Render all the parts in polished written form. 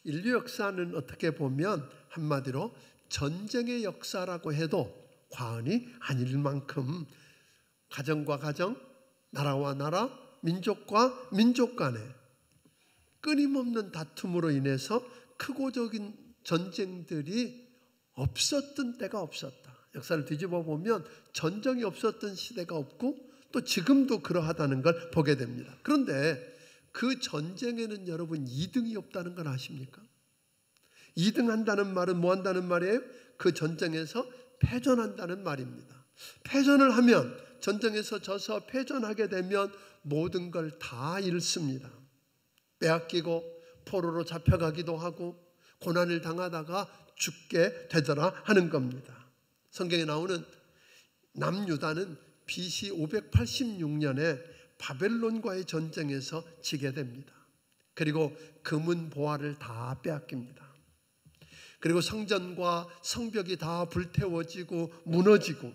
인류 역사는 어떻게 보면 한마디로 전쟁의 역사라고 해도 과언이 아닐 만큼 가정과 가정, 나라와 나라, 민족과 민족 간에 끊임없는 다툼으로 인해서 크고적인 전쟁들이 없었던 때가 없었다. 역사를 뒤집어 보면 전쟁이 없었던 시대가 없고 또 지금도 그러하다는 걸 보게 됩니다. 그런데 그 전쟁에는 여러분 2등이 없다는 걸 아십니까? 2등 한다는 말은 뭐 한다는 말이에요? 그 전쟁에서 패전한다는 말입니다. 패전을 하면, 전쟁에서 져서 패전하게 되면 모든 걸 다 잃습니다. 빼앗기고 포로로 잡혀가기도 하고 고난을 당하다가 죽게 되더라 하는 겁니다. 성경에 나오는 남유다는 BC 586년에 바벨론과의 전쟁에서 지게 됩니다. 그리고 금은 보화를 다 빼앗깁니다. 그리고 성전과 성벽이 다 불태워지고 무너지고,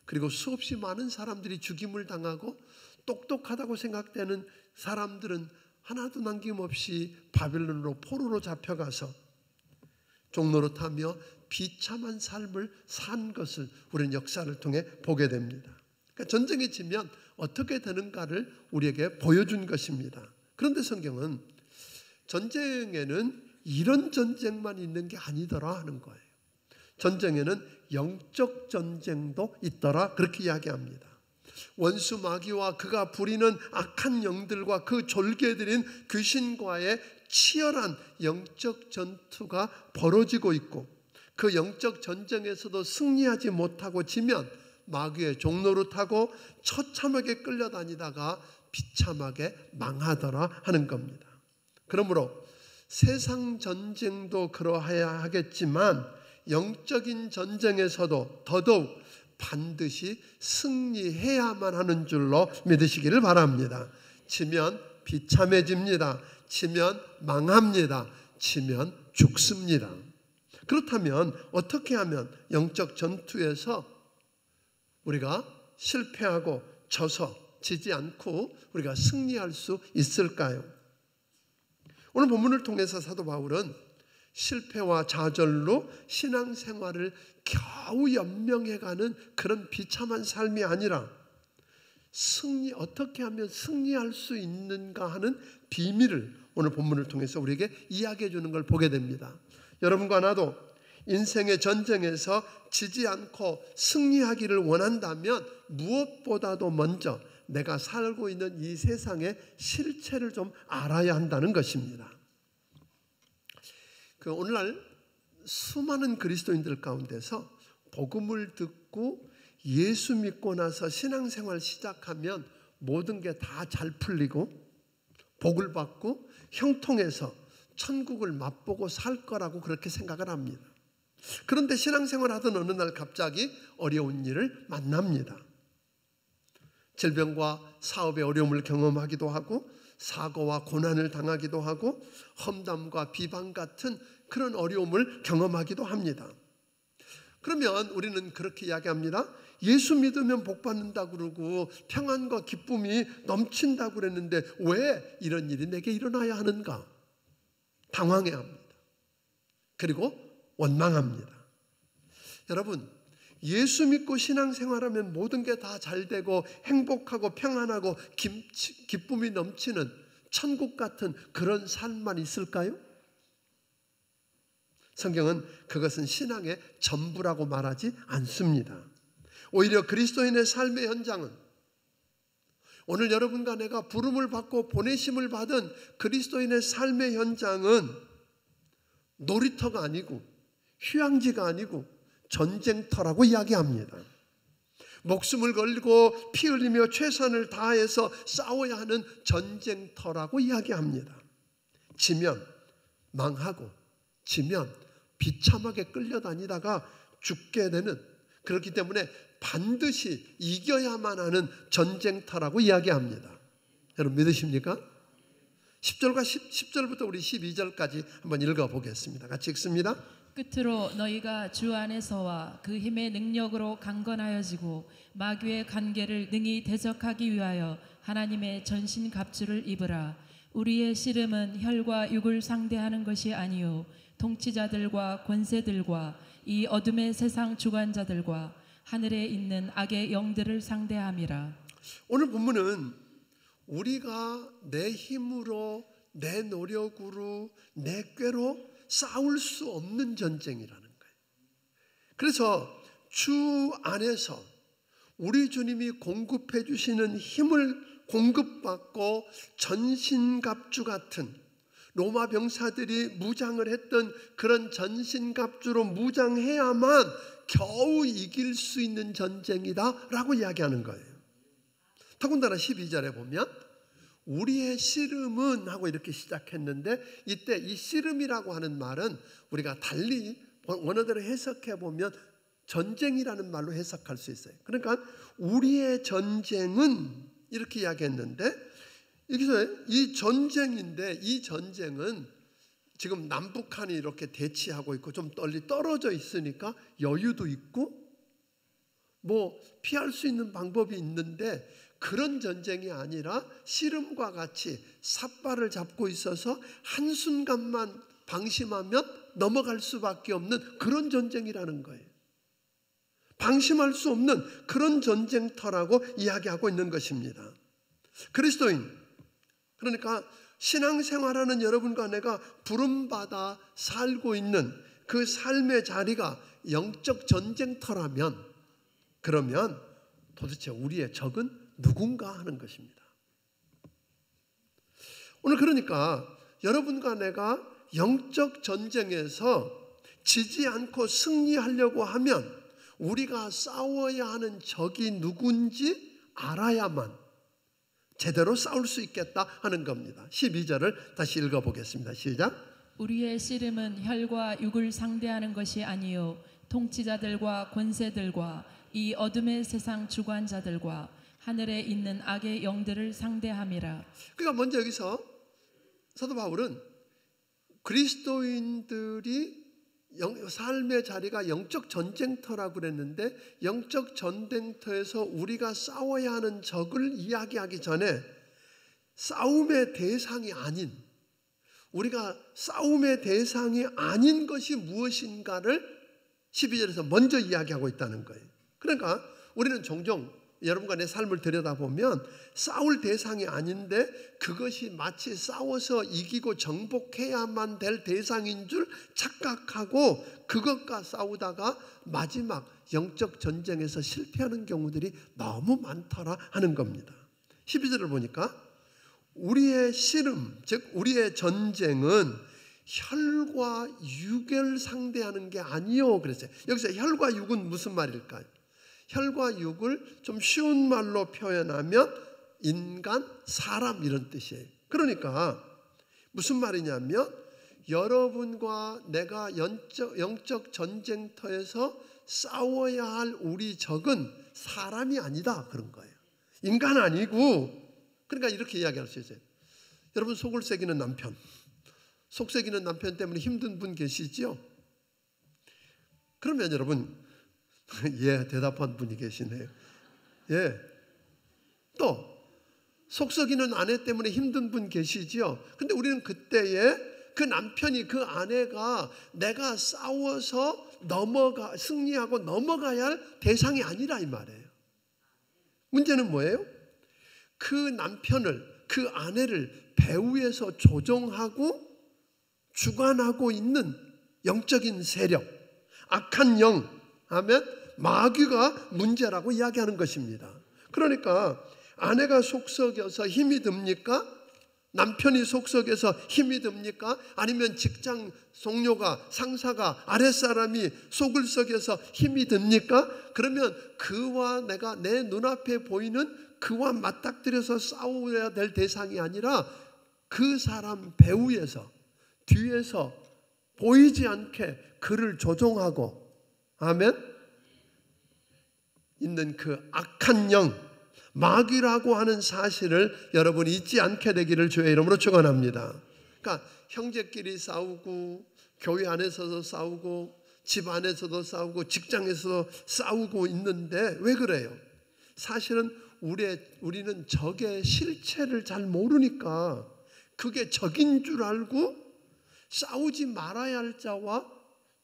그리고 수없이 많은 사람들이 죽임을 당하고 똑똑하다고 생각되는 사람들은 하나도 남김없이 바벨론으로 포로로 잡혀가서 종노릇하며 비참한 삶을 산 것을 우리는 역사를 통해 보게 됩니다. 그러니까 전쟁에 지면 어떻게 되는가를 우리에게 보여준 것입니다. 그런데 성경은 전쟁에는 이런 전쟁만 있는 게 아니더라 하는 거예요. 전쟁에는 영적 전쟁도 있더라, 그렇게 이야기합니다. 원수 마귀와 그가 부리는 악한 영들과 그 졸개들인 귀신과의 치열한 영적 전투가 벌어지고 있고, 그 영적 전쟁에서도 승리하지 못하고 지면 마귀의 종노릇하고 처참하게 끌려다니다가 비참하게 망하더라 하는 겁니다. 그러므로 세상 전쟁도 그러해야 하겠지만 영적인 전쟁에서도 더더욱 반드시 승리해야만 하는 줄로 믿으시기를 바랍니다. 지면 비참해집니다. 지면 망합니다. 지면 죽습니다. 그렇다면 어떻게 하면 영적 전투에서 우리가 실패하고 져서 지지 않고 우리가 승리할 수 있을까요? 오늘 본문을 통해서 사도 바울은 실패와 좌절로 신앙생활을 겨우 연명해가는 그런 비참한 삶이 아니라 어떻게 하면 승리할 수 있는가 하는 비밀을 오늘 본문을 통해서 우리에게 이야기해 주는 걸 보게 됩니다. 여러분과 나도 인생의 전쟁에서 지지 않고 승리하기를 원한다면 무엇보다도 먼저 내가 살고 있는 이 세상의 실체를 좀 알아야 한다는 것입니다. 오늘날 수많은 그리스도인들 가운데서 복음을 듣고 예수 믿고 나서 신앙생활 시작하면 모든 게 다 잘 풀리고 복을 받고 형통해서 천국을 맛보고 살 거라고 그렇게 생각을 합니다. 그런데 신앙생활 하던 어느 날 갑자기 어려운 일을 만납니다. 질병과 사업의 어려움을 경험하기도 하고 사고와 고난을 당하기도 하고 험담과 비방 같은 그런 어려움을 경험하기도 합니다. 그러면 우리는 그렇게 이야기합니다. 예수 믿으면 복 받는다고 그러고 평안과 기쁨이 넘친다고 그랬는데 왜 이런 일이 내게 일어나야 하는가? 당황해합니다. 그리고 원망합니다. 여러분, 예수 믿고 신앙생활하면 모든 게 다 잘 되고 행복하고 평안하고 기쁨이 넘치는 천국 같은 그런 삶만 있을까요? 성경은 그것은 신앙의 전부라고 말하지 않습니다. 오히려 그리스도인의 삶의 현장은, 오늘 여러분과 내가 부름을 받고 보내심을 받은 그리스도인의 삶의 현장은 놀이터가 아니고 휴양지가 아니고 전쟁터라고 이야기합니다. 목숨을 걸고 피 흘리며 최선을 다해서 싸워야 하는 전쟁터라고 이야기합니다. 지면 망하고 지면 비참하게 끌려다니다가 죽게 되는, 그렇기 때문에 반드시 이겨야만 하는 전쟁터라고 이야기합니다. 여러분 믿으십니까? 10절부터 우리 12절까지 한번 읽어보겠습니다. 같이 읽습니다. 끝으로 너희가 주 안에서와 그 힘의 능력으로 강건하여지고 마귀의 관계를 능히 대적하기 위하여 하나님의 전신갑주를 입으라. 우리의 씨름은 혈과 육을 상대하는 것이 아니요 통치자들과 권세들과 이 어둠의 세상 주관자들과 하늘에 있는 악의 영들을 상대함이라. 오늘 본문은 우리가 내 힘으로, 내 노력으로, 내 꾀로 싸울 수 없는 전쟁이라는 거예요. 그래서 주 안에서 우리 주님이 공급해 주시는 힘을 공급받고 전신갑주 같은, 로마 병사들이 무장을 했던 그런 전신갑주로 무장해야만 겨우 이길 수 있는 전쟁이다라고 이야기하는 거예요. 더군다나 12절에 보면 우리의 씨름은 하고 이렇게 시작했는데, 이때 이 씨름이라고 하는 말은 우리가 달리 원어대로 해석해 보면 전쟁이라는 말로 해석할 수 있어요. 그러니까 우리의 전쟁은 이렇게 이야기했는데, 여기서 이 전쟁인데, 이 전쟁은 지금 남북한이 이렇게 대치하고 있고 좀 떨어져 있으니까 여유도 있고 뭐 피할 수 있는 방법이 있는데, 그런 전쟁이 아니라 씨름과 같이 삿발을 잡고 있어서 한순간만 방심하면 넘어갈 수밖에 없는 그런 전쟁이라는 거예요. 방심할 수 없는 그런 전쟁터라고 이야기하고 있는 것입니다. 그리스도인, 그러니까 신앙생활하는 여러분과 내가 부름받아 살고 있는 그 삶의 자리가 영적 전쟁터라면, 그러면 도대체 우리의 적은 누군가 하는 것입니다. 오늘 그러니까 여러분과 내가 영적 전쟁에서 지지 않고 승리하려고 하면 우리가 싸워야 하는 적이 누군지 알아야만 제대로 싸울 수 있겠다 하는 겁니다. 12절을 다시 읽어보겠습니다. 시작. 우리의 씨름은 혈과 육을 상대하는 것이 아니요 통치자들과 권세들과 이 어둠의 세상 주관자들과 하늘에 있는 악의 영들을 상대함이라. 그러니까 먼저 여기서 사도 바울은 그리스도인들이 삶의 자리가 영적 전쟁터라고 그랬는데, 영적 전쟁터에서 우리가 싸워야 하는 적을 이야기하기 전에 싸움의 대상이 아닌, 우리가 싸움의 대상이 아닌 것이 무엇인가를 12절에서 먼저 이야기하고 있다는 거예요. 그러니까 우리는 종종 여러분과 내 삶을 들여다보면 싸울 대상이 아닌데 그것이 마치 싸워서 이기고 정복해야만 될 대상인 줄 착각하고 그것과 싸우다가 마지막 영적 전쟁에서 실패하는 경우들이 너무 많더라 하는 겁니다. 12절을 보니까 우리의 씨름, 즉 우리의 전쟁은 혈과 육을 상대하는 게 아니요 그랬어요. 여기서 혈과 육은 무슨 말일까요? 혈과 육을 좀 쉬운 말로 표현하면 인간, 사람 이런 뜻이에요. 그러니까 무슨 말이냐면 여러분과 내가 영적 전쟁터에서 싸워야 할 우리 적은 사람이 아니다 그런 거예요. 인간 아니고, 그러니까 이렇게 이야기할 수 있어요. 여러분 속을 새기는 남편, 속 새기는 남편 때문에 힘든 분 계시죠? 그러면 여러분 예, 대답한 분이 계시네요. 예. 또 속 썩이는 아내 때문에 힘든 분 계시죠? 근데 우리는 그때에 그 남편이, 그 아내가 내가 싸워서 승리하고 넘어가야 할 대상이 아니라 이 말이에요. 문제는 뭐예요? 그 남편을, 그 아내를 배후에서 조종하고 주관하고 있는 영적인 세력, 악한 영 하면 마귀가 문제라고 이야기하는 것입니다. 그러니까 아내가 속썩여서 힘이 듭니까? 남편이 속썩여서 힘이 듭니까? 아니면 직장 동료가, 상사가, 아랫사람이 속을 썩여서 힘이 듭니까? 그러면 그와 내가 내 눈앞에 보이는 그와 맞닥뜨려서 싸워야 될 대상이 아니라 그 사람 배후에서, 뒤에서 보이지 않게 그를 조종하고 아멘? 있는 그 악한 영, 마귀라고 하는 사실을 여러분이 잊지 않게 되기를 주의 이름으로 축원합니다. 그러니까 형제끼리 싸우고, 교회 안에서도 싸우고, 집 안에서도 싸우고, 직장에서도 싸우고 있는데 왜 그래요? 사실은 우리는 적의 실체를 잘 모르니까 그게 적인 줄 알고 싸우지 말아야 할 자와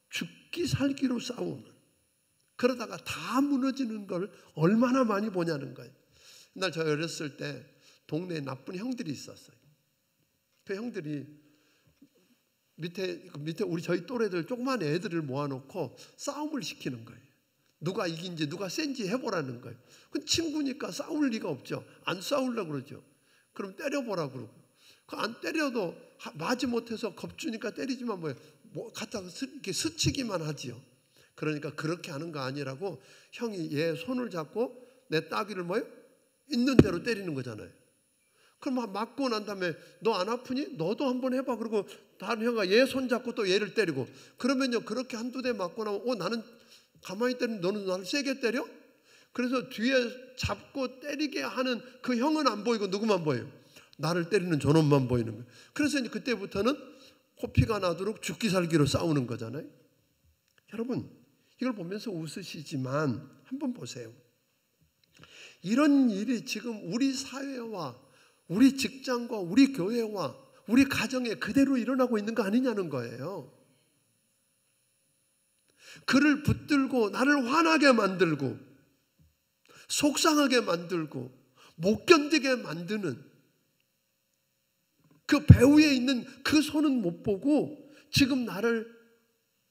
죽기 살기로 싸우는, 그러다가 다 무너지는 걸 얼마나 많이 보냐는 거예요. 옛날 저 어렸을 때 동네에 나쁜 형들이 있었어요. 그 형들이 밑에 우리 저희 또래들 조그만 애들을 모아놓고 싸움을 시키는 거예요. 누가 이긴지 누가 센지 해보라는 거예요. 그 친구니까 싸울 리가 없죠. 안 싸우려고 그러죠. 그럼 때려보라 그러고, 안 때려도 마지 못해서 겁주니까 때리지만 뭐 갖다가 이렇게 스치기만 하지요. 그러니까 그렇게 하는 거 아니라고 형이 얘 손을 잡고 내 따귀를 있는 대로 때리는 거잖아요. 그럼 맞고 난 다음에 너 안 아프니? 너도 한번 해봐. 그리고 다른 형아 얘 손 잡고 또 얘를 때리고, 그러면요 그렇게 한두 대 맞고 나면 나는 가만히 때리는데 너는 나를 세게 때려? 그래서 뒤에 잡고 때리게 하는 그 형은 안 보이고 누구만 보여요? 나를 때리는 저놈만 보이는 거예요. 그래서 이제 그때부터는 코피가 나도록 죽기 살기로 싸우는 거잖아요. 여러분 이걸 보면서 웃으시지만 한번 보세요. 이런 일이 지금 우리 사회와 우리 직장과 우리 교회와 우리 가정에 그대로 일어나고 있는 거 아니냐는 거예요. 그를 붙들고 나를 화나게 만들고 속상하게 만들고 못 견디게 만드는 그 배후에 있는 그 손은 못 보고 지금 나를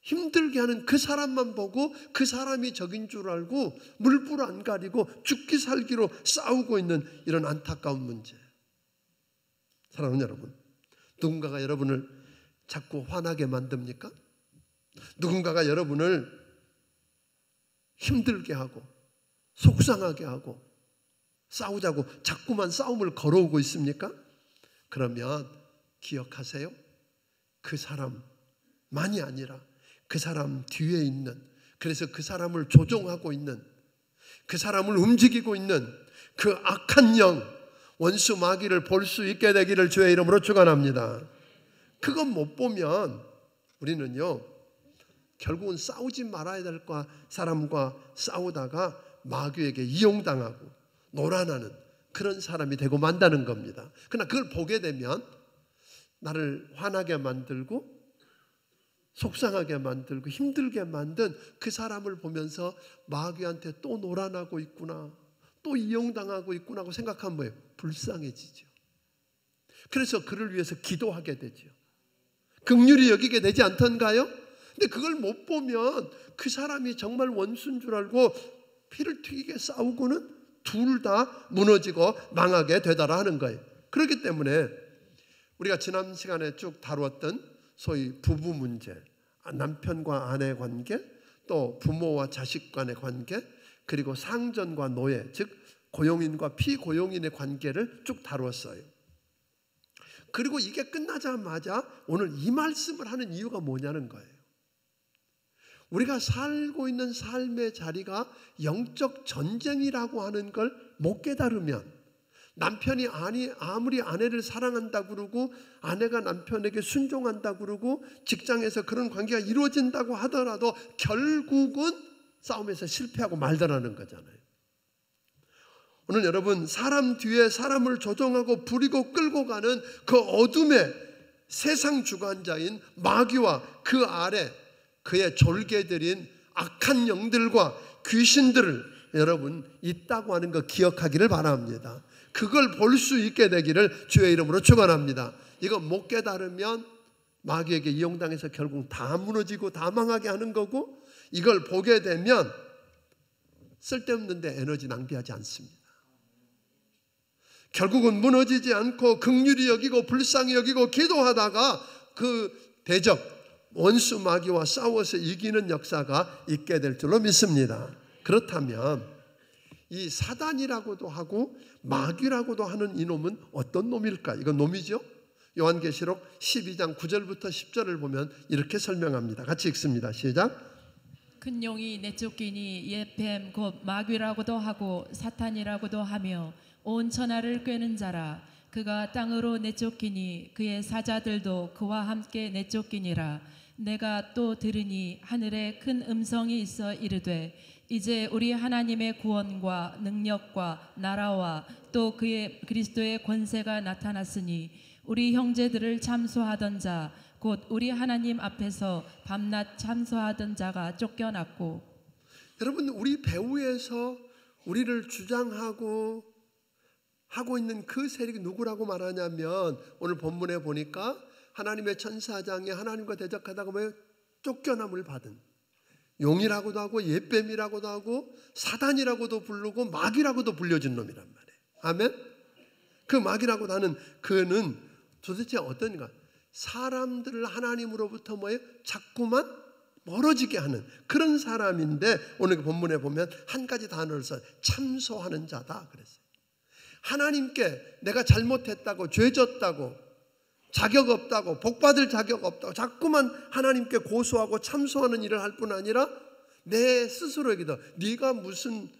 힘들게 하는 그 사람만 보고 그 사람이 적인 줄 알고 물불 안 가리고 죽기 살기로 싸우고 있는 이런 안타까운 문제. 사랑하는 여러분, 누군가가 여러분을 자꾸 화나게 만듭니까? 누군가가 여러분을 힘들게 하고 속상하게 하고 싸우자고 자꾸만 싸움을 걸어오고 있습니까? 그러면 기억하세요. 그 사람만이 아니라 그 사람 뒤에 있는, 그래서 그 사람을 조종하고 있는, 그 사람을 움직이고 있는 그 악한 영, 원수 마귀를 볼 수 있게 되기를 주의 이름으로 축원합니다. 그건 못 보면 우리는요 결국은 싸우지 말아야 될 사람과 싸우다가 마귀에게 이용당하고 노란하는 그런 사람이 되고 만다는 겁니다. 그러나 그걸 보게 되면 나를 화나게 만들고 속상하게 만들고 힘들게 만든 그 사람을 보면서 마귀한테 또 노란하고 있구나, 또 이용당하고 있구나 하고 생각하면 뭐예요? 불쌍해지죠. 그래서 그를 위해서 기도하게 되죠. 긍휼히 여기게 되지 않던가요? 근데 그걸 못 보면 그 사람이 정말 원수인 줄 알고 피를 튀기게 싸우고는 둘 다 무너지고 망하게 되더라 하는 거예요. 그렇기 때문에 우리가 지난 시간에 쭉 다루었던 소위 부부 문제, 남편과 아내 관계, 또 부모와 자식 간의 관계, 그리고 상전과 노예, 즉 고용인과 피고용인의 관계를 쭉 다루었어요. 그리고 이게 끝나자마자 오늘 이 말씀을 하는 이유가 뭐냐는 거예요. 우리가 살고 있는 삶의 자리가 영적 전쟁이라고 하는 걸 못 깨달으면, 남편이 아무리 아내를 사랑한다 그러고 아내가 남편에게 순종한다 그러고 직장에서 그런 관계가 이루어진다고 하더라도 결국은 싸움에서 실패하고 말더라는 거잖아요. 오늘 여러분, 사람 뒤에 사람을 조종하고 부리고 끌고 가는 그 어둠의 세상 주관자인 마귀와 그 아래 그의 졸개들인 악한 영들과 귀신들을 여러분 있다고 하는 거 기억하기를 바랍니다. 그걸 볼 수 있게 되기를 주의 이름으로 축원합니다. 이거 못 깨달으면 마귀에게 이용당해서 결국 다 무너지고 다 망하게 하는 거고, 이걸 보게 되면 쓸데없는데 에너지 낭비하지 않습니다. 결국은 무너지지 않고 긍휼히 여기고 불쌍히 여기고 기도하다가 그 대적 원수 마귀와 싸워서 이기는 역사가 있게 될 줄로 믿습니다. 그렇다면 이 사단이라고도 하고 마귀라고도 하는 이놈은 어떤 놈일까? 이건 놈이죠. 요한계시록 12장 9절부터 10절을 보면 이렇게 설명합니다. 같이 읽습니다. 시작. 큰 용이 내쫓기니 옛 뱀 곧 마귀라고도 하고 사탄이라고도 하며 온 천하를 꿰는 자라. 그가 땅으로 내쫓기니 그의 사자들도 그와 함께 내쫓기니라. 내가 또 들으니 하늘에 큰 음성이 있어 이르되 이제 우리 하나님의 구원과 능력과 나라와 또 그의 그리스도의 권세가 나타났으니 우리 형제들을 참소하던 자 곧 우리 하나님 앞에서 밤낮 참소하던 자가 쫓겨났고. 여러분, 우리 배후에서 우리를 주장하고 하고 있는 그 세력이 누구라고 말하냐면, 오늘 본문에 보니까 하나님의 천사장이 하나님과 대적하다가 왜 쫓겨남을 받은, 용이라고도 하고 옛뱀이라고도 하고 사단이라고도 부르고 마귀라고도 불려진 놈이란 말이에요. 아멘. 그 마귀라고 하는 그는 도대체 어떤가? 사람들을 하나님으로부터 뭐예요? 자꾸만 멀어지게 하는 그런 사람인데, 오늘 본문에 보면 한 가지 단어를 써, 참소하는 자다 그랬어요. 하나님께 내가 잘못했다고, 죄졌다고, 자격 없다고, 복받을 자격 없다고 자꾸만 하나님께 고소하고 참소하는 일을 할 뿐 아니라 내 스스로에게도 네가 무슨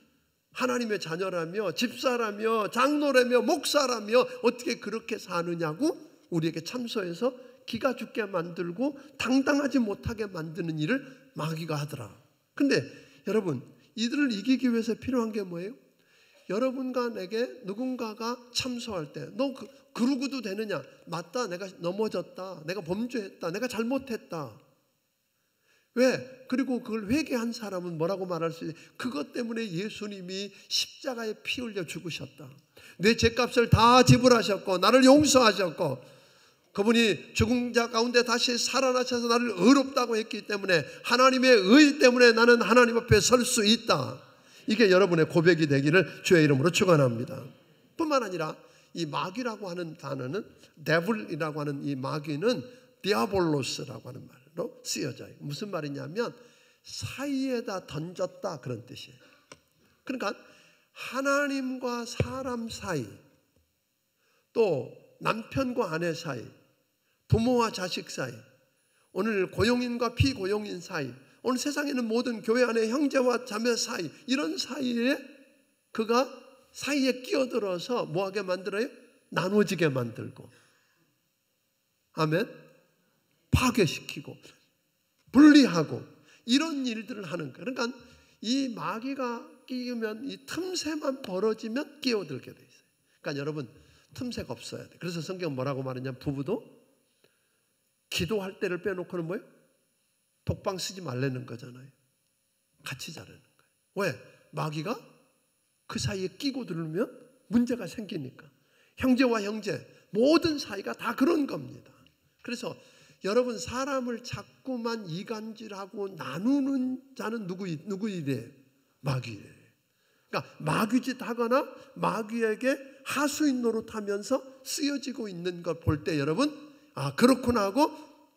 하나님의 자녀라며 집사라며 장로라며 목사라며 어떻게 그렇게 사느냐고 우리에게 참소해서 기가 죽게 만들고 당당하지 못하게 만드는 일을 마귀가 하더라. 근데 여러분, 이들을 이기기 위해서 필요한 게 뭐예요? 여러분과 내게 누군가가 참소할 때 너 그러고도 되느냐? 맞다, 내가 넘어졌다, 내가 범죄했다, 내가 잘못했다. 왜? 그리고 그걸 회개한 사람은 뭐라고 말할 수 있어요? 그것 때문에 예수님이 십자가에 피 흘려 죽으셨다, 내 죄값을 다 지불하셨고 나를 용서하셨고 그분이 죽은 자 가운데 다시 살아나셔서 나를 의롭다고 했기 때문에 하나님의 의 때문에 나는 하나님 앞에 설 수 있다. 이게 여러분의 고백이 되기를 주의 이름으로 축원합니다. 뿐만 아니라 이 마귀라고 하는 단어는, 데블이라고 하는 이 마귀는 디아볼로스라고 하는 말로 쓰여져요. 무슨 말이냐면 사이에다 던졌다 그런 뜻이에요. 그러니까 하나님과 사람 사이, 또 남편과 아내 사이, 부모와 자식 사이, 오늘 고용인과 피고용인 사이, 오늘 세상에는 모든 교회 안에 형제와 자매 사이, 이런 사이에 그가 사이에 끼어들어서 뭐하게 만들어요? 나눠지게 만들고, 아멘, 파괴시키고 분리하고 이런 일들을 하는 거예요. 그러니까 이 마귀가 끼우면 이 틈새만 벌어지면 끼어들게 돼 있어요. 그러니까 여러분, 틈새가 없어야 돼. 그래서 성경 뭐라고 말하냐면 부부도 기도할 때를 빼놓고는 뭐예요? 독방 쓰지 말라는 거잖아요. 같이 자라는 거예요. 왜? 마귀가 그 사이에 끼고 들으면 문제가 생기니까. 형제와 형제, 모든 사이가 다 그런 겁니다. 그래서 여러분, 사람을 자꾸만 이간질하고 나누는 자는 누구 일이에요? 마귀예요. 그러니까 마귀짓 하거나 마귀에게 하수인 노릇하면서 쓰여지고 있는 걸 볼 때 여러분, 아, 그렇구나 하고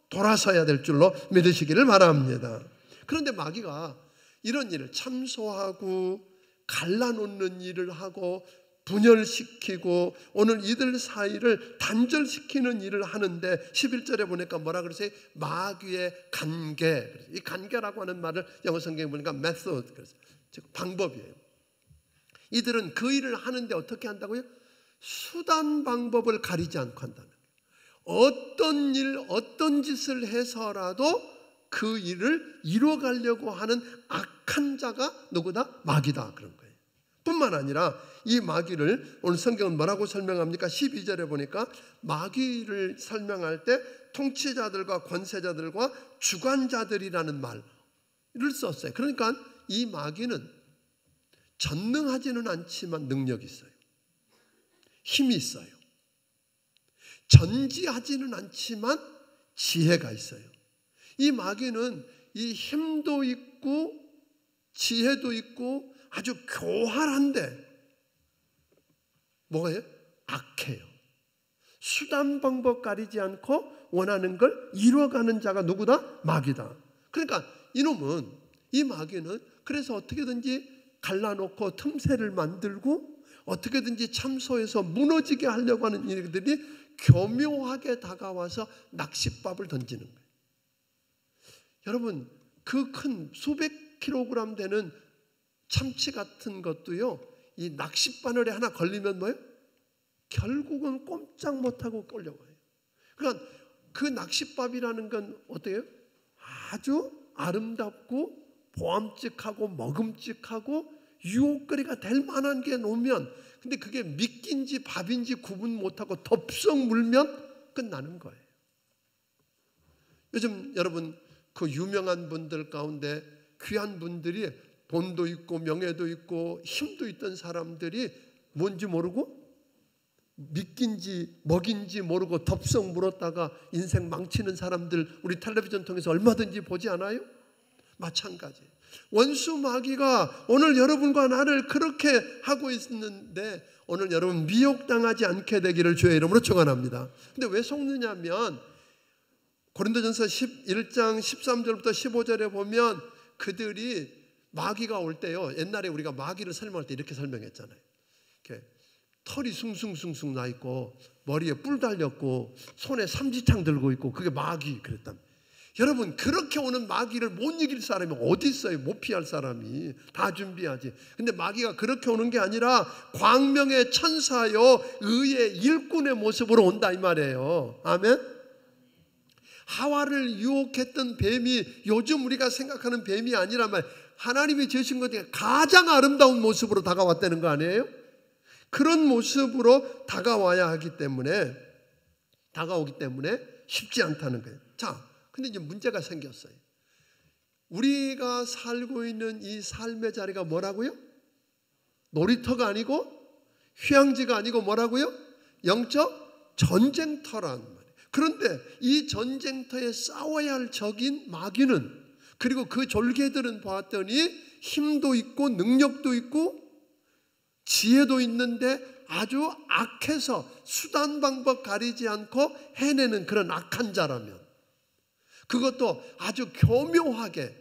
돌아서야 될 줄로 믿으시기를 바랍니다. 그런데 마귀가 이런 일을 참소하고 갈라놓는 일을 하고 분열시키고 오늘 이들 사이를 단절시키는 일을 하는데 11절에 보니까 뭐라 그러세요? 마귀의 간계. 이 간계라고 하는 말을 영어 성경에 보니까 method, 즉 방법이에요. 이들은 그 일을 하는데 어떻게 한다고요? 수단 방법을 가리지 않고 한다는 거예요. 어떤 일, 어떤 짓을 해서라도 그 일을 이뤄가려고 하는 악한 자가 누구다? 마귀다, 그런 거예요. 뿐만 아니라 이 마귀를 오늘 성경은 뭐라고 설명합니까? 12절에 보니까 마귀를 설명할 때 통치자들과 권세자들과 주관자들이라는 말을 썼어요. 그러니까 이 마귀는 전능하지는 않지만 능력이 있어요. 힘이 있어요. 전지하지는 않지만 지혜가 있어요. 이 마귀는 이 힘도 있고 지혜도 있고 아주 교활한데 뭐예요? 악해요. 수단 방법 가리지 않고 원하는 걸 이루어가는 자가 누구다? 마귀다. 그러니까 이놈은, 이 마귀는 그래서 어떻게든지 갈라놓고 틈새를 만들고 어떻게든지 참소해서 무너지게 하려고 하는 일들이 교묘하게 다가와서 낚싯밥을 던지는 거예요. 여러분, 그 큰 수백 킬로그램 되는 참치 같은 것도요, 이 낚싯바늘에 하나 걸리면 뭐예요? 결국은 꼼짝 못하고 끌려가요. 그러니까 그 낚싯밥이라는 건 어때요? 아주 아름답고 보암직하고 먹음직하고 유혹거리가 될 만한 게 놓으면, 근데 그게 미끼인지 밥인지 구분 못하고 덥석 물면 끝나는 거예요. 요즘 여러분 그 유명한 분들 가운데 귀한 분들이 돈도 있고 명예도 있고 힘도 있던 사람들이 뭔지 모르고 미끼인지 먹인지 모르고 덥석 물었다가 인생 망치는 사람들 우리 텔레비전 통해서 얼마든지 보지 않아요? 마찬가지. 원수 마귀가 오늘 여러분과 나를 그렇게 하고 있는데 오늘 여러분 미혹당하지 않게 되기를 주의 이름으로 축원합니다. 근데 왜 속느냐면 고린도전서 11장 13절부터 15절에 보면 그들이 마귀가 올 때요, 옛날에 우리가 마귀를 설명할 때 이렇게 설명했잖아요. 이렇게 털이 숭숭숭숭 나 있고 머리에 뿔 달렸고 손에 삼지창 들고 있고 그게 마귀 그랬답니다. 여러분 그렇게 오는 마귀를 못 이길 사람이 어디 있어요? 못 피할 사람이 다 준비하지. 근데 마귀가 그렇게 오는 게 아니라 광명의 천사요 의의 일꾼의 모습으로 온다 이 말이에요. 아멘. 하와를 유혹했던 뱀이 요즘 우리가 생각하는 뱀이 아니란 말, 하나님이 지으신 것 중에 가장 아름다운 모습으로 다가왔다는 거 아니에요? 그런 모습으로 다가오기 때문에 쉽지 않다는 거예요. 자, 근데 이제 문제가 생겼어요. 우리가 살고 있는 이 삶의 자리가 뭐라고요? 놀이터가 아니고 휴양지가 아니고 뭐라고요? 영적 전쟁터란 말이에요. 그런데 이 전쟁터에 싸워야 할 적인 마귀는, 그리고 그 졸개들은 보았더니 힘도 있고 능력도 있고 지혜도 있는데 아주 악해서 수단 방법 가리지 않고 해내는 그런 악한 자라면, 그것도 아주 교묘하게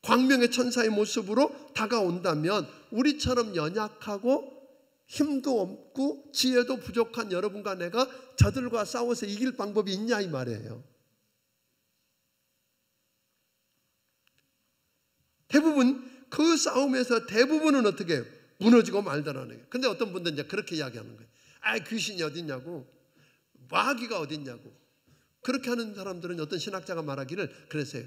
광명의 천사의 모습으로 다가온다면 우리처럼 연약하고 힘도 없고 지혜도 부족한 여러분과 내가 저들과 싸워서 이길 방법이 있냐 이 말이에요. 대부분 그 싸움에서 대부분은 어떻게 해요? 무너지고 말더라는 거예요. 근데 어떤 분들은 이제 그렇게 이야기하는 거예요. 아, 귀신이 어딨냐고, 마귀가 어딨냐고. 그렇게 하는 사람들은 어떤 신학자가 말하기를 그랬어요.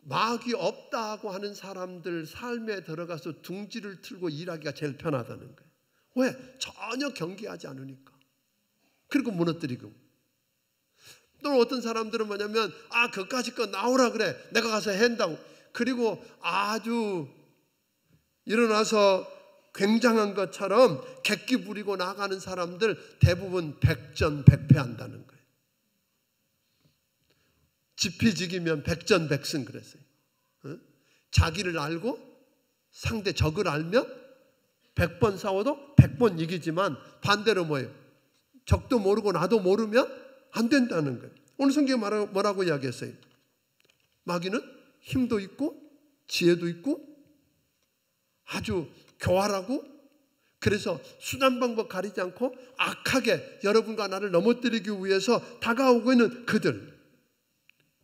마귀 없다고 하는 사람들 삶에 들어가서 둥지를 틀고 일하기가 제일 편하다는 거예요. 왜? 전혀 경계하지 않으니까. 그리고 무너뜨리고. 또 어떤 사람들은 뭐냐면 그까짓 거 나오라 그래, 내가 가서 한다고. 그리고 아주 일어나서 굉장한 것처럼 객기 부리고 나가는 사람들 대부분 백전백패한다는 거예요. 지피지기면 백전백승 그랬어요. 자기를 알고 상대 적을 알면 100번 싸워도 100번 이기지만 반대로 뭐예요? 적도 모르고 나도 모르면 안 된다는 거예요. 오늘 성경에 뭐라고 이야기했어요? 마귀는 힘도 있고 지혜도 있고 아주 교활하고, 그래서 수단 방법 가리지 않고 악하게 여러분과 나를 넘어뜨리기 위해서 다가오고 있는 그들.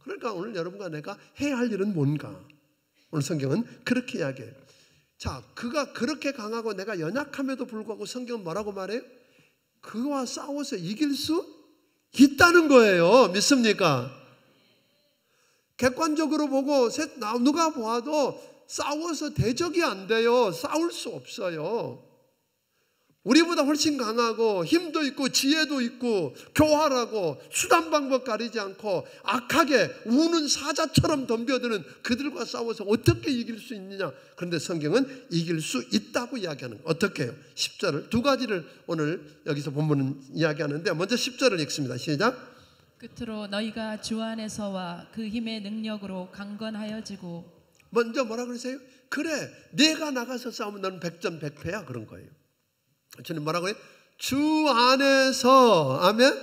그러니까 오늘 여러분과 내가 해야 할 일은 뭔가? 오늘 성경은 그렇게 이야기해요. 자, 그가 그렇게 강하고 내가 연약함에도 불구하고 성경은 뭐라고 말해요? 그와 싸워서 이길 수 있다는 거예요. 믿습니까? 객관적으로 보고 누가 보아도 싸워서 대적이 안 돼요. 싸울 수 없어요. 우리보다 훨씬 강하고 힘도 있고 지혜도 있고 교활하고 수단 방법 가리지 않고 악하게 우는 사자처럼 덤벼드는 그들과 싸워서 어떻게 이길 수 있느냐. 그런데 성경은 이길 수 있다고 이야기하는 거예요. 어떻게 해요? 10절을 두 가지를 오늘 여기서 본문은 이야기하는데, 먼저 10절을 읽습니다. 시작. 끝으로 너희가 주 안에서와 그 힘의 능력으로 강건하여지고. 먼저 뭐라 그러세요? 그래, 내가 나가서 싸우면 너는 백전백패야, 그런 거예요. 주님 뭐라고 해요? 주 안에서, 아멘.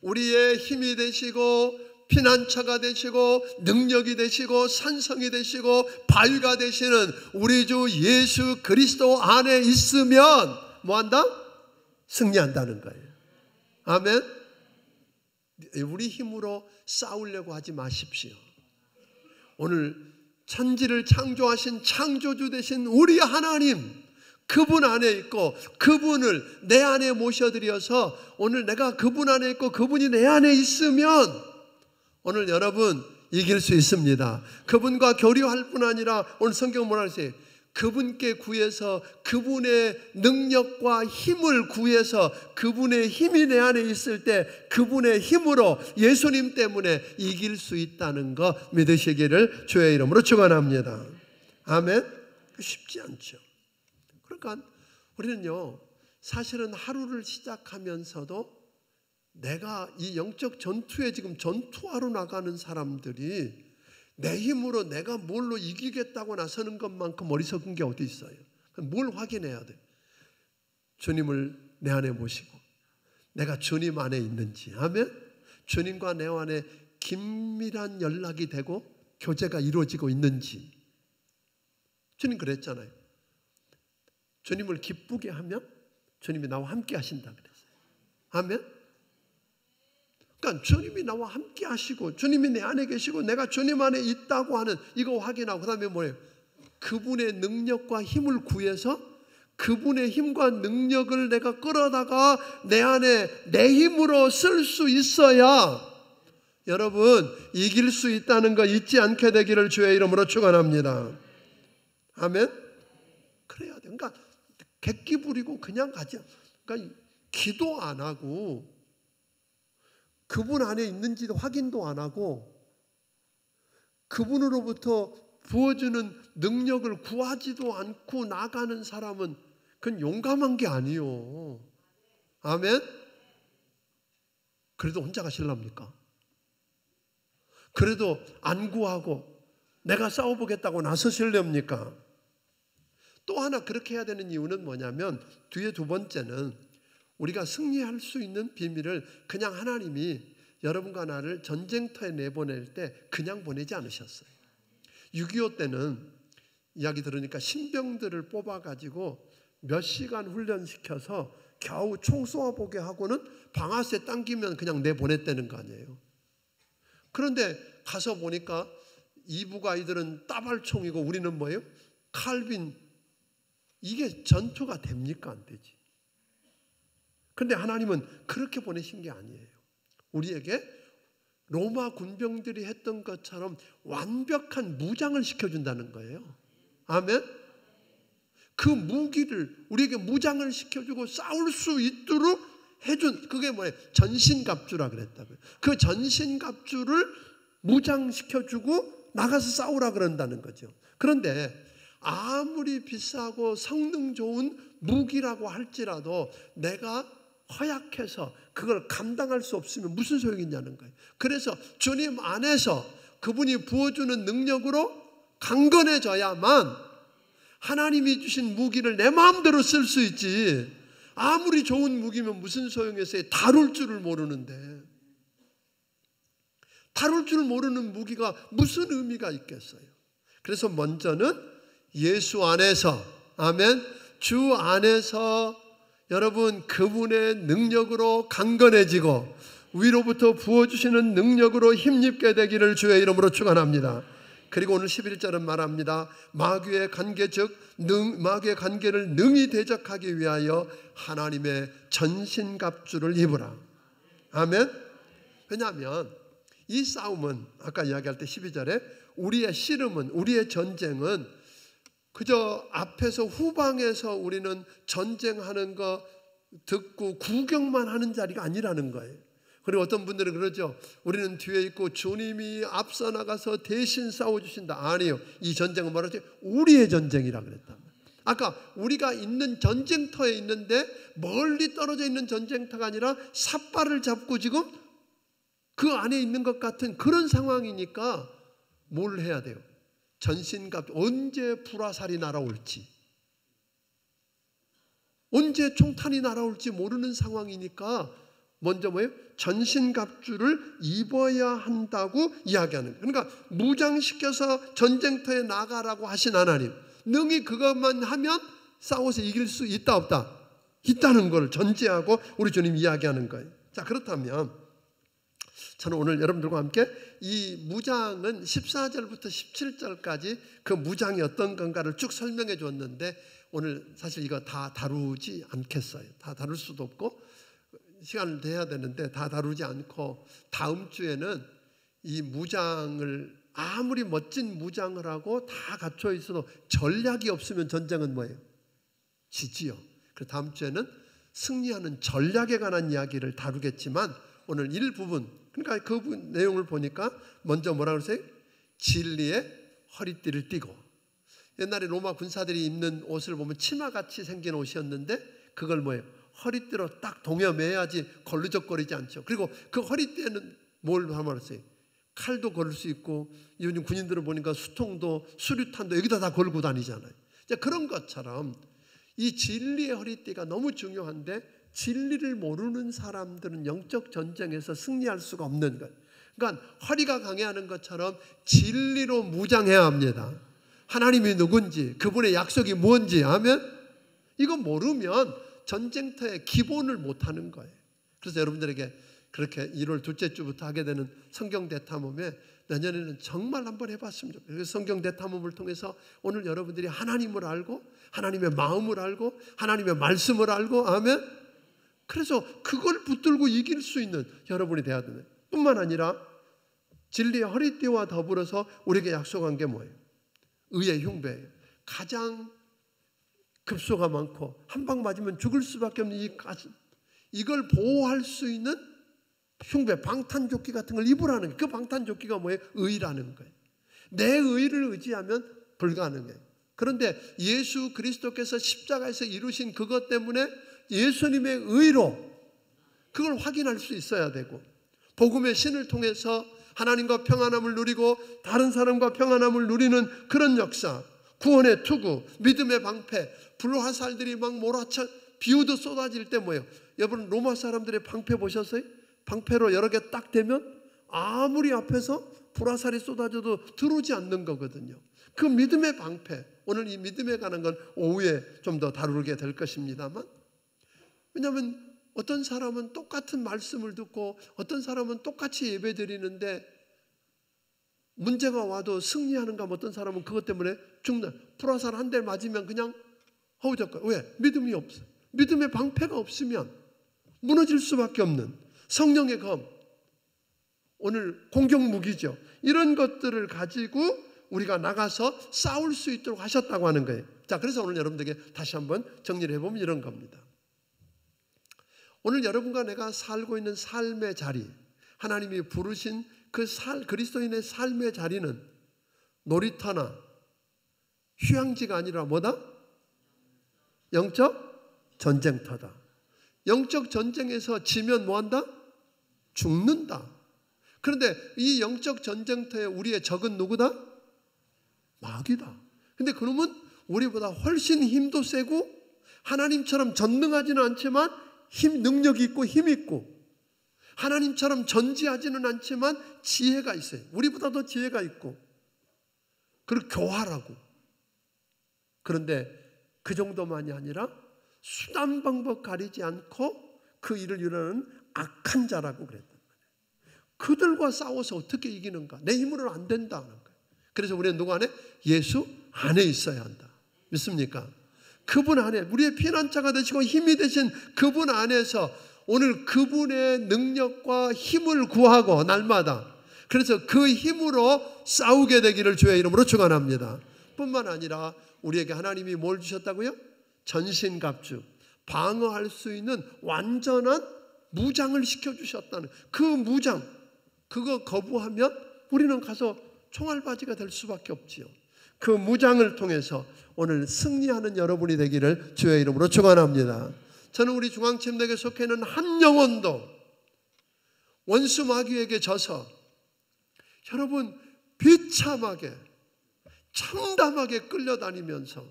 우리의 힘이 되시고 피난처가 되시고 능력이 되시고 산성이 되시고 바위가 되시는 우리 주 예수 그리스도 안에 있으면 뭐한다? 승리한다는 거예요. 아멘. 우리 힘으로 싸우려고 하지 마십시오. 오늘 천지를 창조하신 창조주 되신 우리 하나님, 그분 안에 있고 그분을 내 안에 모셔드려서 오늘 내가 그분 안에 있고 그분이 내 안에 있으면 오늘 여러분 이길 수 있습니다. 그분과 교류할 뿐 아니라 오늘 성경은 뭐라 그랬어요? 그분께 구해서 그분의 능력과 힘을 구해서 그분의 힘이 내 안에 있을 때 그분의 힘으로 예수님 때문에 이길 수 있다는 거 믿으시기를 주의 이름으로 축원합니다. 아멘. 쉽지 않죠. 그러니까 우리는요, 사실은 하루를 시작하면서도 내가 이 영적 전투에 지금 전투하러 나가는 사람들이 내 힘으로 내가 뭘로 이기겠다고 나서는 것만큼 어리석은 게 어디 있어요? 뭘 확인해야 돼? 주님을 내 안에 모시고 내가 주님 안에 있는지, 아멘? 주님과 내 안에 긴밀한 연락이 되고 교제가 이루어지고 있는지. 주님 그랬잖아요. 주님을 기쁘게 하면 주님이 나와 함께 하신다 그랬어요. 아멘? 그러니까 주님이 나와 함께 하시고 주님이 내 안에 계시고 내가 주님 안에 있다고 하는 이거 확인하고 그 다음에 뭐예요? 그분의 능력과 힘을 구해서 그분의 힘과 능력을 내가 끌어다가 내 안에 내 힘으로 쓸 수 있어야 여러분 이길 수 있다는 거 잊지 않게 되기를 주의 이름으로 축원합니다. 아멘? 그래야 돼. 그러니까 객기 부리고 그냥 가지. 그러니까 기도 안 하고 그분 안에 있는지도 확인도 안 하고 그분으로부터 부어주는 능력을 구하지도 않고 나가는 사람은 그건 용감한 게 아니요. 아멘? 그래도 혼자 가실랍니까? 그래도 안 구하고 내가 싸워보겠다고 나서실랍니까? 또 하나 그렇게 해야 되는 이유는 뭐냐면 뒤에 두 번째는 우리가 승리할 수 있는 비밀을 그냥 하나님이 여러분과 나를 전쟁터에 내보낼 때 그냥 보내지 않으셨어요. 6.25 때는 이야기 들으니까 신병들을 뽑아가지고 몇 시간 훈련시켜서 겨우 총 쏘아보게 하고는 방아쇠 당기면 그냥 내보냈다는 거 아니에요. 그런데 가서 보니까 이북 아이들은 따발총이고 우리는 뭐예요? 칼빈. 이게 전투가 됩니까? 안 되지. 그런데 하나님은 그렇게 보내신 게 아니에요. 우리에게 로마 군병들이 했던 것처럼 완벽한 무장을 시켜준다는 거예요. 아멘? 그 무기를 우리에게 무장을 시켜주고 싸울 수 있도록 해준 그게 뭐예요? 전신갑주라 그랬다고요. 그 전신갑주를 무장시켜주고 나가서 싸우라 그런다는 거죠. 그런데 아무리 비싸고 성능 좋은 무기라고 할지라도 내가 허약해서 그걸 감당할 수 없으면 무슨 소용이 있냐는 거예요. 그래서 주님 안에서 그분이 부어주는 능력으로 강건해져야만 하나님이 주신 무기를 내 마음대로 쓸 수 있지. 아무리 좋은 무기면 무슨 소용이겠어요. 다룰 줄을 모르는데. 다룰 줄 모르는 무기가 무슨 의미가 있겠어요. 그래서 먼저는 예수 안에서, 아멘, 주 안에서 여러분 그분의 능력으로 강건해지고 위로부터 부어주시는 능력으로 힘입게 되기를 주의 이름으로 축원합니다. 그리고 오늘 11절은 말합니다. 마귀의 관계 즉 마귀의 관계를 능히 대적하기 위하여 하나님의 전신갑주를 입으라. 아멘. 왜냐하면 이 싸움은 아까 이야기할 때 12절에 우리의 씨름은 우리의 전쟁은 그저 앞에서 후방에서 우리는 전쟁하는 거 듣고 구경만 하는 자리가 아니라는 거예요. 그리고 어떤 분들은 그러죠. 우리는 뒤에 있고 주님이 앞서 나가서 대신 싸워주신다. 아니요. 이 전쟁은 말하지 우리의 전쟁이라 그랬다. 아까 우리가 있는 전쟁터에 있는데 멀리 떨어져 있는 전쟁터가 아니라 삿발을 잡고 지금 그 안에 있는 것 같은 그런 상황이니까 뭘 해야 돼요? 전신갑, 언제 불화살이 날아올지, 언제 총탄이 날아올지 모르는 상황이니까 먼저 뭐예요? 전신갑주를 입어야 한다고 이야기하는 거예요. 그러니까 무장시켜서 전쟁터에 나가라고 하신 하나님, 능히 그것만 하면 싸워서 이길 수 있다 없다? 있다는 걸 전제하고 우리 주님 이야기하는 거예요. 자, 그렇다면 저는 오늘 여러분들과 함께 이 무장은 14절부터 17절까지 그 무장이 어떤 건가를 쭉 설명해 줬는데 오늘 사실 이거 다 다루지 않겠어요. 다 다룰 수도 없고 시간을 내야 되는데 다 다루지 않고 다음 주에는 이 무장을 아무리 멋진 무장을 하고 다 갖춰 있어도 전략이 없으면 전쟁은 뭐예요? 지지요. 그래서 다음 주에는 승리하는 전략에 관한 이야기를 다루겠지만 오늘 일부분, 그러니까 그 내용을 보니까 먼저 뭐라고 그러세요? 진리의 허리띠를 띠고, 옛날에 로마 군사들이 입는 옷을 보면 치마같이 생긴 옷이었는데 그걸 뭐예요? 허리띠로 딱 동여매야지 걸르적거리지 않죠. 그리고 그 허리띠에는 뭘 말했어요? 칼도 걸을 수 있고, 요즘 군인들을 보니까 수통도 수류탄도 여기다 다 걸고 다니잖아요. 그런 것처럼 이 진리의 허리띠가 너무 중요한데 진리를 모르는 사람들은 영적 전쟁에서 승리할 수가 없는 거예요. 그러니까 허리가 강해하는 것처럼 진리로 무장해야 합니다. 하나님이 누군지, 그분의 약속이 뭔지 하면 이거 모르면 전쟁터의 기본을 못하는 거예요. 그래서 여러분들에게 그렇게 1월 둘째 주부터 하게 되는 성경 대탐험에 내년에는 정말 한번 해봤으면 좋겠어요. 그래서 성경 대탐험을 통해서 오늘 여러분들이 하나님을 알고 하나님의 마음을 알고 하나님의 말씀을 알고 하면, 그래서 그걸 붙들고 이길 수 있는 여러분이 되어야 되는 뿐만 아니라 진리의 허리띠와 더불어서 우리에게 약속한 게 뭐예요? 의의 흉배예요. 가장 급소가 많고 한 방 맞으면 죽을 수밖에 없는 이 가슴, 이걸 보호할 수 있는 흉배, 방탄조끼 같은 걸 입으라는 거예요. 그 방탄조끼가 뭐예요? 의라는 거예요. 내 의를 의지하면 불가능해요. 그런데 예수 그리스도께서 십자가에서 이루신 그것 때문에 예수님의 의로 그걸 확인할 수 있어야 되고, 복음의 신을 통해서 하나님과 평안함을 누리고 다른 사람과 평안함을 누리는 그런 역사, 구원의 투구, 믿음의 방패, 불화살들이 막 몰아쳐 비우도 쏟아질 때 뭐예요? 여러분 로마 사람들의 방패 보셨어요? 방패로 여러 개 딱 대면 아무리 앞에서 불화살이 쏟아져도 들어오지 않는 거거든요. 그 믿음의 방패, 오늘 이 믿음에 관한 건 오후에 좀 더 다루게 될 것입니다만, 왜냐하면 어떤 사람은 똑같은 말씀을 듣고 어떤 사람은 똑같이 예배 드리는데 문제가 와도 승리하는가 하면 어떤 사람은 그것 때문에 죽는, 불화살 한 대 맞으면 그냥 허우적거려. 왜? 믿음이 없어. 믿음의 방패가 없으면 무너질 수밖에 없는 성령의 검, 오늘 공격 무기죠. 이런 것들을 가지고 우리가 나가서 싸울 수 있도록 하셨다고 하는 거예요. 자, 그래서 오늘 여러분들에게 다시 한번 정리를 해보면 이런 겁니다. 오늘 여러분과 내가 살고 있는 삶의 자리, 하나님이 부르신 그 그리스도인의 삶의 자리는 놀이터나 휴양지가 아니라 뭐다? 영적 전쟁터다. 영적 전쟁에서 지면 뭐한다? 죽는다. 그런데 이 영적 전쟁터에 우리의 적은 누구다? 마귀다. 근데 그러면 우리보다 훨씬 힘도 세고 하나님처럼 전능하지는 않지만 능력이 있고 힘 있고, 하나님처럼 전지하지는 않지만 지혜가 있어요. 우리보다 더 지혜가 있고, 그리고 교활하고. 그런데 그 정도만이 아니라 수단 방법 가리지 않고 그 일을 이루는 악한 자라고 그랬단 말이에요. 그들과 싸워서 어떻게 이기는가? 내 힘으로는 안 된다는 거예요. 그래서 우리는 누구 안에? 예수 안에 있어야 한다. 믿습니까? 그분 안에, 우리의 피난처가 되시고 힘이 되신 그분 안에서 오늘 그분의 능력과 힘을 구하고 날마다, 그래서 그 힘으로 싸우게 되기를 주의 이름으로 축원합니다. 뿐만 아니라 우리에게 하나님이 뭘 주셨다고요? 전신갑주, 방어할 수 있는 완전한 무장을 시켜주셨다는 그 무장, 그거 거부하면 우리는 가서 총알바지가 될 수밖에 없지요. 그 무장을 통해서 오늘 승리하는 여러분이 되기를 주의 이름으로 축원합니다. 저는 우리 중앙침례교에 속해 있는 한 영혼도 원수 마귀에게 져서 여러분 비참하게 참담하게 끌려다니면서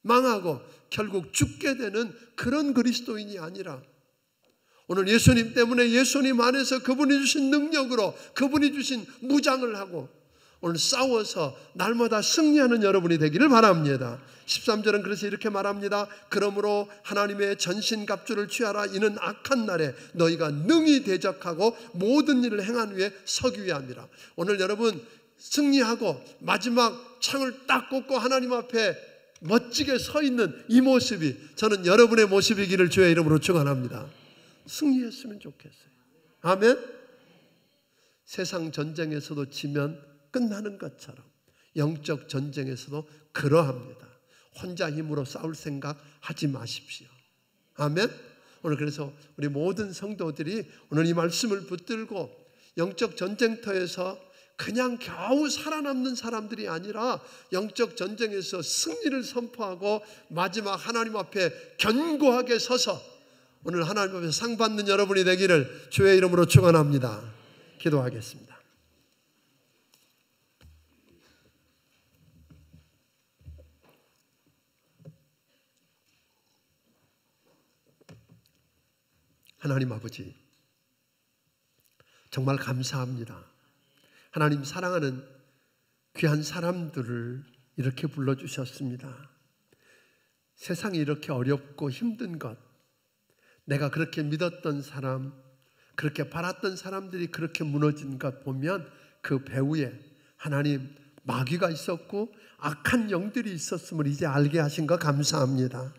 망하고 결국 죽게 되는 그런 그리스도인이 아니라, 오늘 예수님 때문에 예수님 안에서 그분이 주신 능력으로 그분이 주신 무장을 하고 오늘 싸워서 날마다 승리하는 여러분이 되기를 바랍니다. 13절은 그래서 이렇게 말합니다. 그러므로 하나님의 전신갑주를 취하라. 이는 악한 날에 너희가 능히 대적하고 모든 일을 행한 후에 서기 위함이라. 오늘 여러분 승리하고 마지막 창을 딱 꽂고 하나님 앞에 멋지게 서 있는 이 모습이 저는 여러분의 모습이기를 주의 이름으로 축원합니다. 승리했으면 좋겠어요. 아멘. 세상 전쟁에서도 지면 끝나는 것처럼 영적 전쟁에서도 그러합니다. 혼자 힘으로 싸울 생각 하지 마십시오. 아멘. 오늘 그래서 우리 모든 성도들이 오늘 이 말씀을 붙들고 영적 전쟁터에서 그냥 겨우 살아남는 사람들이 아니라 영적 전쟁에서 승리를 선포하고 마지막 하나님 앞에 견고하게 서서 오늘 하나님 앞에 상 받는 여러분이 되기를 주의 이름으로 축원합니다. 기도하겠습니다. 하나님 아버지, 정말 감사합니다. 하나님 사랑하는 귀한 사람들을 이렇게 불러주셨습니다. 세상이 이렇게 어렵고 힘든 것, 내가 그렇게 믿었던 사람, 그렇게 바랐던 사람들이 그렇게 무너진 것 보면 그 배후에 하나님 마귀가 있었고 악한 영들이 있었음을 이제 알게 하신 것 감사합니다.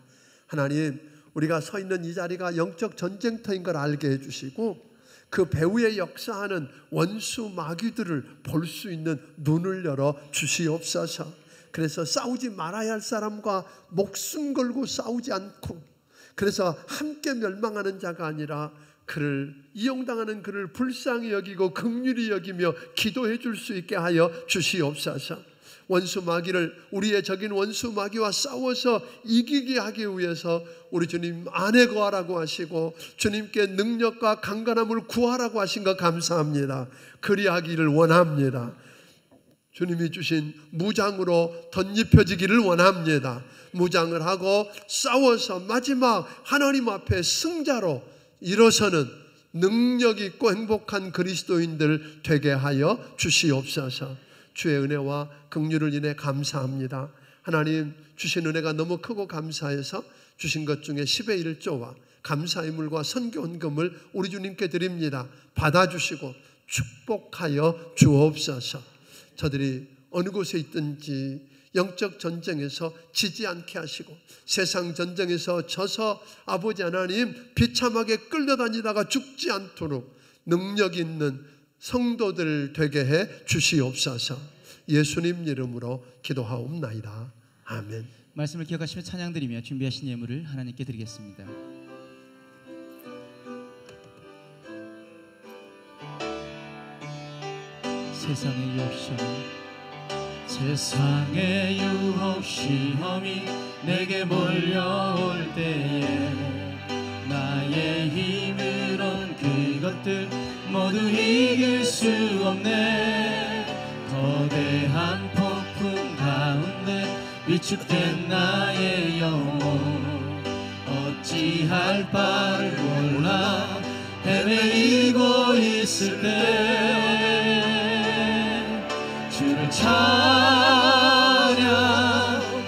하나님, 우리가 서 있는 이 자리가 영적 전쟁터인 걸 알게 해주시고 그 배후에 역사하는 원수 마귀들을 볼 수 있는 눈을 열어 주시옵소서. 그래서 싸우지 말아야 할 사람과 목숨 걸고 싸우지 않고, 그래서 함께 멸망하는 자가 아니라 그를 이용당하는 그를 불쌍히 여기고 긍휼히 여기며 기도해 줄 수 있게 하여 주시옵소서. 원수 마귀를, 우리의 적인 원수 마귀와 싸워서 이기게 하기 위해서 우리 주님 안에 거하라고 하시고 주님께 능력과 강건함을 구하라고 하신 것 감사합니다. 그리하기를 원합니다. 주님이 주신 무장으로 덧입혀지기를 원합니다. 무장을 하고 싸워서 마지막 하나님 앞에 승자로 일어서는 능력 있고 행복한 그리스도인들 되게 하여 주시옵소서. 주의 은혜와 긍휼을 인해 감사합니다. 하나님 주신 은혜가 너무 크고 감사해서 주신 것 중에 10의 1조와 감사의 물과 선교 헌금을 우리 주님께 드립니다. 받아주시고 축복하여 주옵소서. 저들이 어느 곳에 있든지 영적 전쟁에서 지지 않게 하시고 세상 전쟁에서 져서 아버지 하나님 비참하게 끌려다니다가 죽지 않도록 능력 있는 성도들 되게 해 주시옵소서. 예수님 이름으로 기도하옵나이다. 아멘. 말씀을 기억하시며 찬양드리며 준비하신 예물을 하나님께 드리겠습니다. 세상의 유혹 시험이, 세상의 유혹 시험이 내게 몰려올 때에 나의 힘으론 그것들 모두 이길 수 없네. 거대한 폭풍 가운데 위축된 나의 영혼 어찌할 바를 몰라 헤매이고 있을 때 주를 찬양,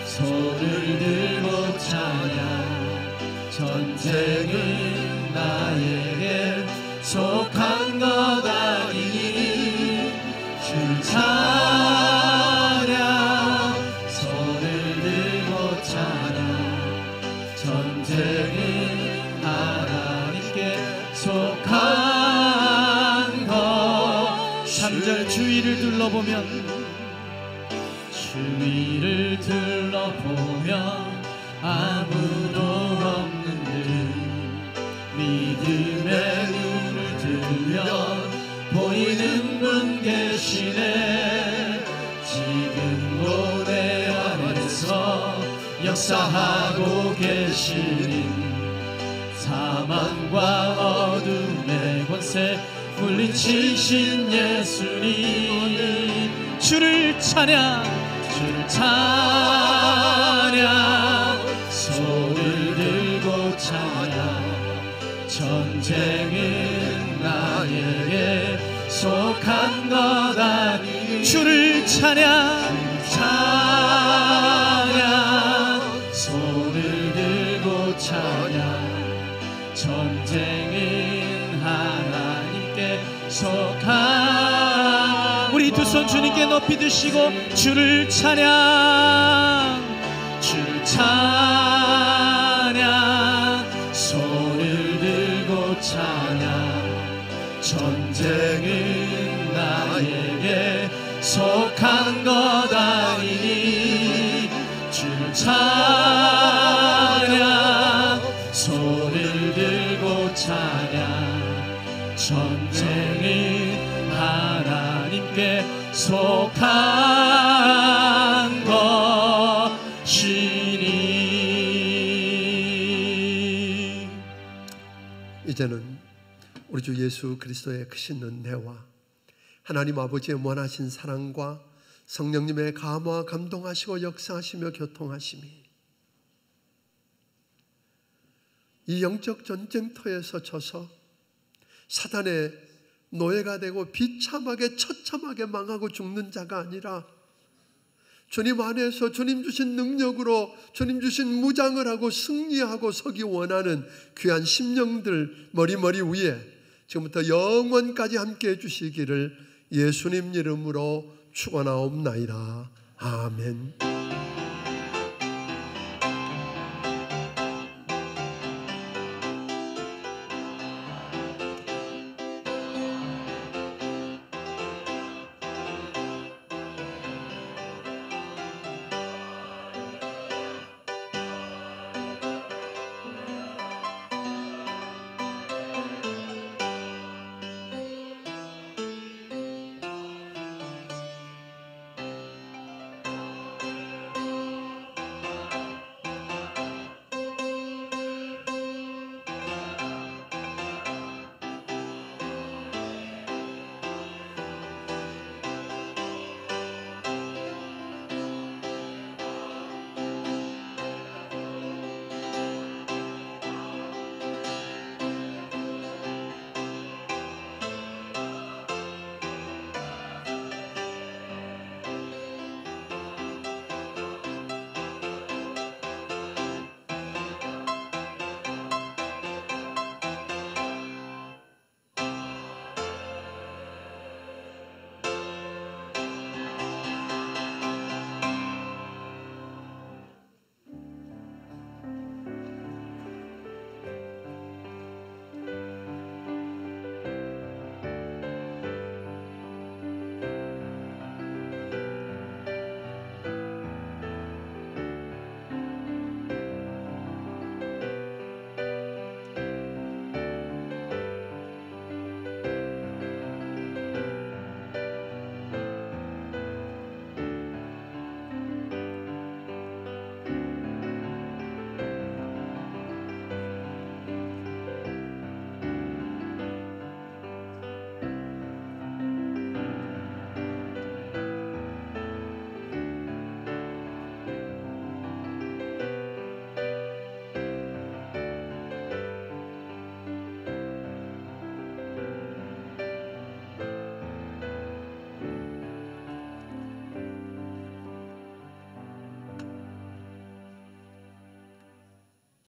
손을 들고 찬양. 전쟁은 나에게 속한 것 아니니 주를 찬양, 손을 들고 찬양. 전쟁은 하나님께 속한 것. 3절 주위를 둘러보면, 주위를 둘러보면 아무도 없는 듯 믿음의 눈을 들면 보이는 분 계시네. 지금도 내 안에서 역사하고 계시니 사망과 어둠의 권세 물리치신 예수님. 주를 찬양, 주를 찬양, 손을 들고 찬양. 전쟁은 나에게 속한 것 아니. 주를 찬양, 찬양, 손을 들고 찬양. 전쟁은 하나님께 속한. 우리 두 손 주님께 높이 드시고 주를 찬양, 주를 찬양, 손을 들고 찬양. 전쟁은 나에게 속한 것 아니니 주를 찬양 손을 들고 찬양 전쟁은 하나님께 속한 것이니. 이제는 우리 주 예수 그리스도의 크신 은혜와 하나님 아버지의 원하신 사랑과 성령님의 감화 감동하시고 역사하시며 교통하심이 이 영적 전쟁터에서 져서 사단의 노예가 되고 비참하게 처참하게 망하고 죽는 자가 아니라 주님 안에서 주님 주신 능력으로 주님 주신 무장을 하고 승리하고 서기 원하는 귀한 심령들 머리머리 위에 지금부터 영원까지 함께 해주시기를 예수님 이름으로 축원하옵나이다. 아멘.